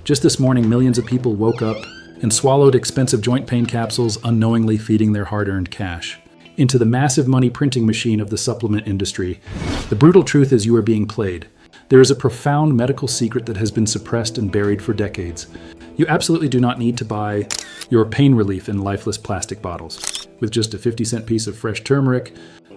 Just this morning, millions of people woke up and swallowed expensive joint pain capsules, unknowingly feeding their hard-earned cash into the massive money printing machine of the supplement industry. The brutal truth is you are being played. There is a profound medical secret that has been suppressed and buried for decades. You absolutely do not need to buy your pain relief in lifeless plastic bottles. With just a 50-cent piece of fresh turmeric,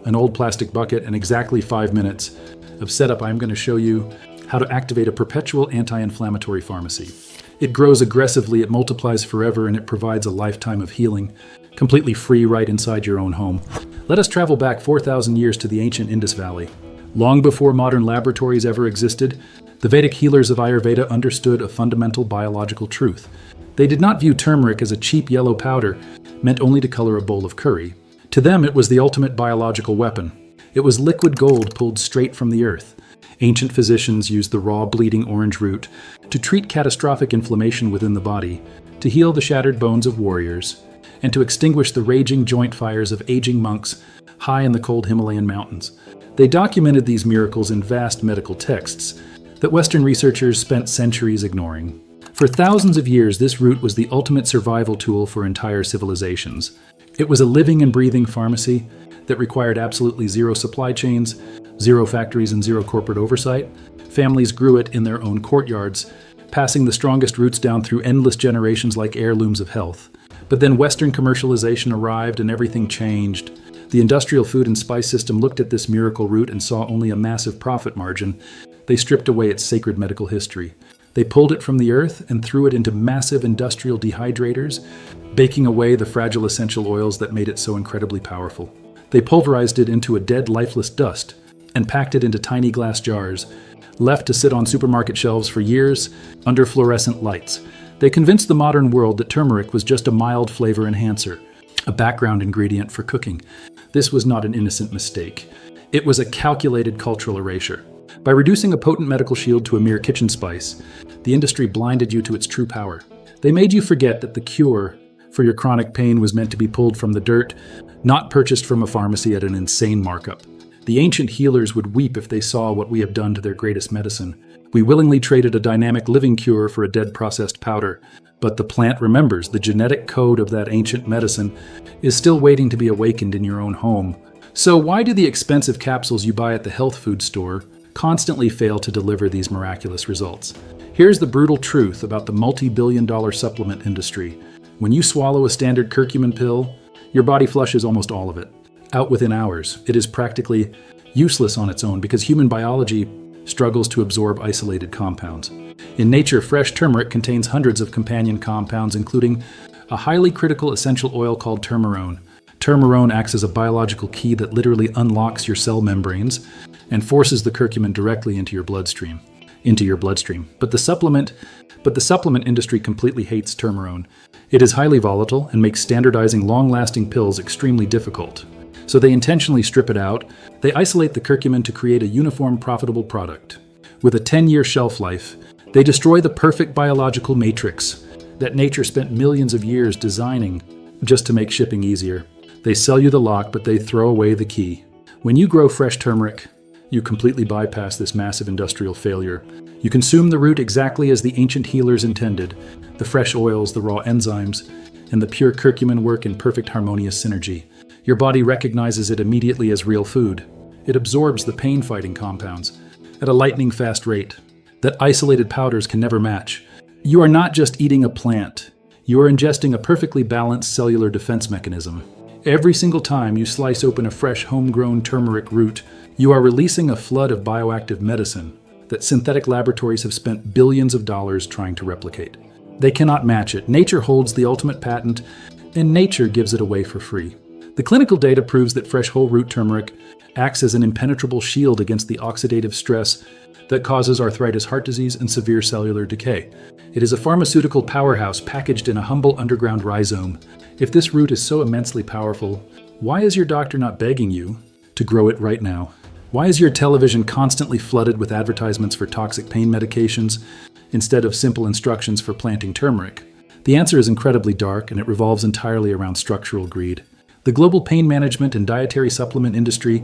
an old plastic bucket, and exactly 5 minutes of setup, I'm going to show you how to activate a perpetual anti-inflammatory pharmacy. It grows aggressively, it multiplies forever, and it provides a lifetime of healing, completely free right inside your own home. Let us travel back 4,000 years to the ancient Indus Valley. Long before modern laboratories ever existed, the Vedic healers of Ayurveda understood a fundamental biological truth. They did not view turmeric as a cheap yellow powder meant only to color a bowl of curry. To them, it was the ultimate biological weapon. It was liquid gold pulled straight from the earth. Ancient physicians used the raw, bleeding orange root to treat catastrophic inflammation within the body, to heal the shattered bones of warriors, and to extinguish the raging joint fires of aging monks high in the cold Himalayan mountains. They documented these miracles in vast medical texts that Western researchers spent centuries ignoring. For thousands of years, this root was the ultimate survival tool for entire civilizations. It was a living and breathing pharmacy that required absolutely zero supply chains, zero factories, and zero corporate oversight. Families grew it in their own courtyards, passing the strongest roots down through endless generations like heirlooms of health. But then Western commercialization arrived and everything changed. The industrial food and spice system looked at this miracle root and saw only a massive profit margin. They stripped away its sacred medical history. They pulled it from the earth and threw it into massive industrial dehydrators, baking away the fragile essential oils that made it so incredibly powerful. They pulverized it into a dead, lifeless dust and packed it into tiny glass jars, left to sit on supermarket shelves for years under fluorescent lights. They convinced the modern world that turmeric was just a mild flavor enhancer, a background ingredient for cooking. This was not an innocent mistake. It was a calculated cultural erasure. By reducing a potent medical shield to a mere kitchen spice, the industry blinded you to its true power. They made you forget that the cure for your chronic pain was meant to be pulled from the dirt, not purchased from a pharmacy at an insane markup. The ancient healers would weep if they saw what we have done to their greatest medicine. We willingly traded a dynamic living cure for a dead processed powder, but the plant remembers. The genetic code of that ancient medicine is still waiting to be awakened in your own home. So why do the expensive capsules you buy at the health food store constantly fail to deliver these miraculous results? Here's the brutal truth about the multi-billion-dollar supplement industry. When you swallow a standard curcumin pill, your body flushes almost all of it out within hours. It is practically useless on its own because human biology struggles to absorb isolated compounds. In nature, fresh turmeric contains hundreds of companion compounds, including a highly critical essential oil called turmerone. Turmerone acts as a biological key that literally unlocks your cell membranes and forces the curcumin directly into your bloodstream. But the supplement industry completely hates turmerone. It is highly volatile and makes standardizing long-lasting pills extremely difficult. So they intentionally strip it out. They isolate the curcumin to create a uniform, profitable product. With a 10-year shelf life, they destroy the perfect biological matrix that nature spent millions of years designing just to make shipping easier. They sell you the lock, but they throw away the key. When you grow fresh turmeric, you completely bypass this massive industrial failure. You consume the root exactly as the ancient healers intended. The fresh oils, the raw enzymes, and the pure curcumin work in perfect harmonious synergy. Your body recognizes it immediately as real food. It absorbs the pain-fighting compounds at a lightning-fast rate that isolated powders can never match. You are not just eating a plant. You are ingesting a perfectly balanced cellular defense mechanism. Every single time you slice open a fresh homegrown turmeric root, you are releasing a flood of bioactive medicine that synthetic laboratories have spent billions of dollars trying to replicate. They cannot match it. Nature holds the ultimate patent, and nature gives it away for free. The clinical data proves that fresh whole root turmeric acts as an impenetrable shield against the oxidative stress that causes arthritis, heart disease, and severe cellular decay. It is a pharmaceutical powerhouse packaged in a humble underground rhizome. If this root is so immensely powerful, why is your doctor not begging you to grow it right now? Why is your television constantly flooded with advertisements for toxic pain medications instead of simple instructions for planting turmeric? The answer is incredibly dark, and it revolves entirely around structural greed. The global pain management and dietary supplement industry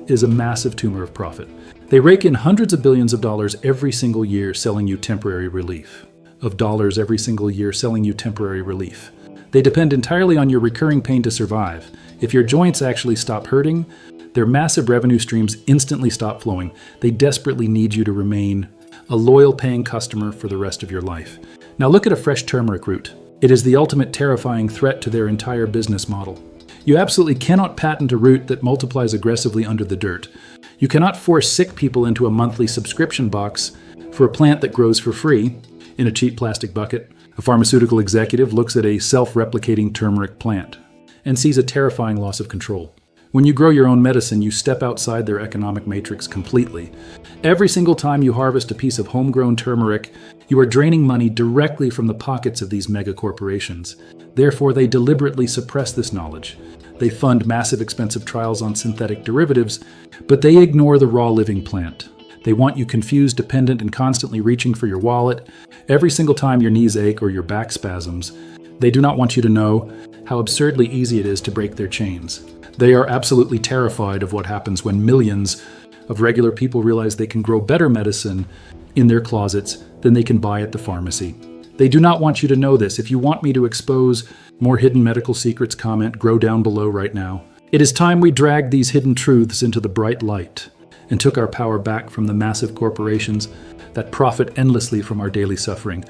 is a massive tumor of profit. They rake in hundreds of billions of dollars every single year selling you temporary relief. of dollars every single year selling you temporary relief. They depend entirely on your recurring pain to survive. If your joints actually stop hurting, their massive revenue streams instantly stop flowing. They desperately need you to remain a loyal paying customer for the rest of your life. Now look at a fresh turmeric root. It is the ultimate terrifying threat to their entire business model. You absolutely cannot patent a root that multiplies aggressively under the dirt. You cannot force sick people into a monthly subscription box for a plant that grows for free in a cheap plastic bucket. A pharmaceutical executive looks at a self-replicating turmeric plant and sees a terrifying loss of control. When you grow your own medicine, you step outside their economic matrix completely. Every single time you harvest a piece of homegrown turmeric, you are draining money directly from the pockets of these mega corporations. Therefore, they deliberately suppress this knowledge. They fund massive expensive trials on synthetic derivatives, but they ignore the raw living plant. They want you confused, dependent, and constantly reaching for your wallet every single time your knees ache or your back spasms. They do not want you to know how absurdly easy it is to break their chains. They are absolutely terrified of what happens when millions of regular people realize they can grow better medicine in their closets than they can buy at the pharmacy. They do not want you to know this. If you want me to expose more hidden medical secrets, comment, grow down below right now. It is time we dragged these hidden truths into the bright light and took our power back from the massive corporations that profit endlessly from our daily suffering.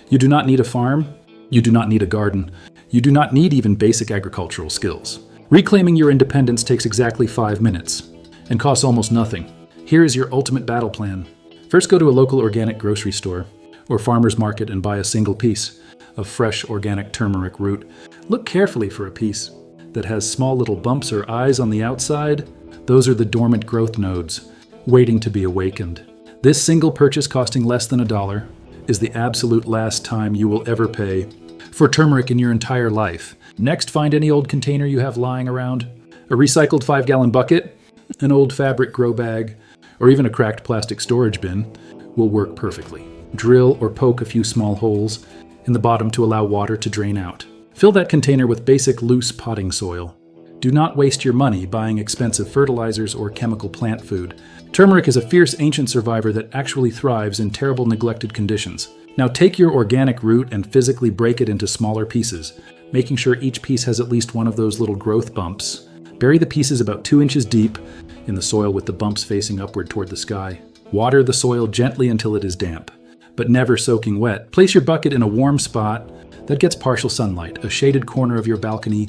You do not need a farm. You do not need a garden. You do not need even basic agricultural skills. Reclaiming your independence takes exactly 5 minutes and costs almost nothing. Here is your ultimate battle plan. First, go to a local organic grocery store or farmer's market and buy a single piece of fresh organic turmeric root. Look carefully for a piece that has small little bumps or eyes on the outside. Those are the dormant growth nodes waiting to be awakened. This single purchase, costing less than $1, is the absolute last time you will ever pay for turmeric in your entire life. Next, find any old container you have lying around. A recycled 5-gallon bucket, an old fabric grow bag, or even a cracked plastic storage bin will work perfectly. Drill or poke a few small holes in the bottom to allow water to drain out. Fill that container with basic loose potting soil. Do not waste your money buying expensive fertilizers or chemical plant food. Turmeric is a fierce ancient survivor that actually thrives in terrible neglected conditions. Now take your organic root and physically break it into smaller pieces, making sure each piece has at least one of those little growth bumps. Bury the pieces about 2 inches deep in the soil with the bumps facing upward toward the sky. Water the soil gently until it is damp, but never soaking wet. Place your bucket in a warm spot that gets partial sunlight. A shaded corner of your balcony,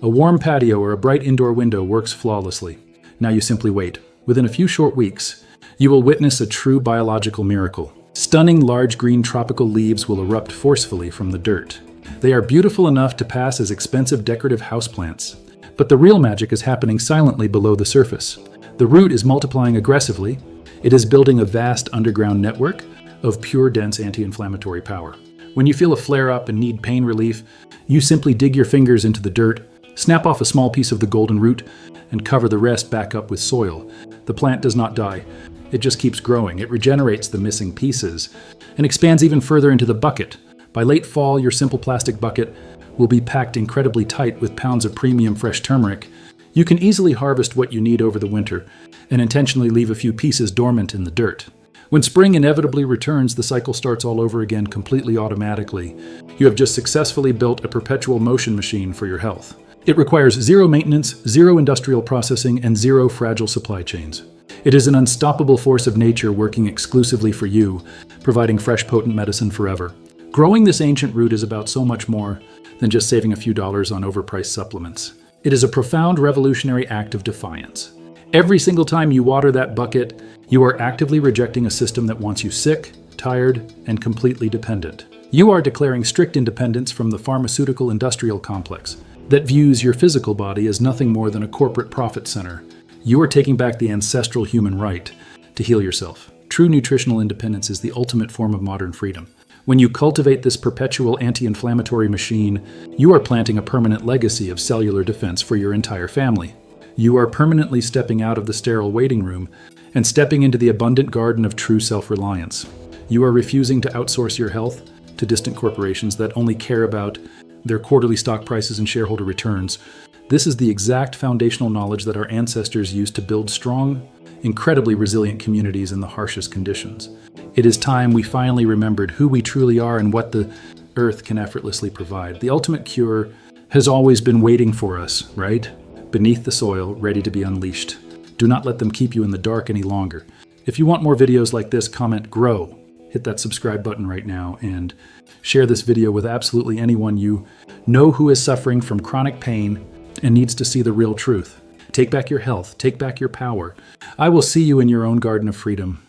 a warm patio, or a bright indoor window works flawlessly. Now you simply wait. Within a few short weeks, you will witness a true biological miracle. Stunning large green tropical leaves will erupt forcefully from the dirt. They are beautiful enough to pass as expensive decorative houseplants. But the real magic is happening silently below the surface. The root is multiplying aggressively. It is building a vast underground network of pure, dense anti-inflammatory power. When you feel a flare-up and need pain relief, you simply dig your fingers into the dirt, snap off a small piece of the golden root, and cover the rest back up with soil. The plant does not die. It just keeps growing. It regenerates the missing pieces and expands even further into the bucket. By late fall, your simple plastic bucket will be packed incredibly tight with pounds of premium fresh turmeric. You can easily harvest what you need over the winter and intentionally leave a few pieces dormant in the dirt. When spring inevitably returns, the cycle starts all over again completely automatically. You have just successfully built a perpetual motion machine for your health. It requires zero maintenance, zero industrial processing, and zero fragile supply chains. It is an unstoppable force of nature working exclusively for you, providing fresh, potent medicine forever. Growing this ancient root is about so much more than just saving a few dollars on overpriced supplements. It is a profound revolutionary act of defiance. Every single time you water that bucket, you are actively rejecting a system that wants you sick, tired, and completely dependent. You are declaring strict independence from the pharmaceutical industrial complex that views your physical body as nothing more than a corporate profit center. You are taking back the ancestral human right to heal yourself. True nutritional independence is the ultimate form of modern freedom. When you cultivate this perpetual anti-inflammatory machine, you are planting a permanent legacy of cellular defense for your entire family. You are permanently stepping out of the sterile waiting room and stepping into the abundant garden of true self-reliance. You are refusing to outsource your health to distant corporations that only care about their quarterly stock prices and shareholder returns. This is the exact foundational knowledge that our ancestors used to build strong, incredibly resilient communities in the harshest conditions. It is time we finally remembered who we truly are and what the earth can effortlessly provide. The ultimate cure has always been waiting for us, right? Beneath the soil, ready to be unleashed. Do not let them keep you in the dark any longer. If you want more videos like this, comment GROW. Hit that subscribe button right now and share this video with absolutely anyone you know who is suffering from chronic pain and needs to see the real truth. Take back your health. Take back your power. I will see you in your own garden of freedom.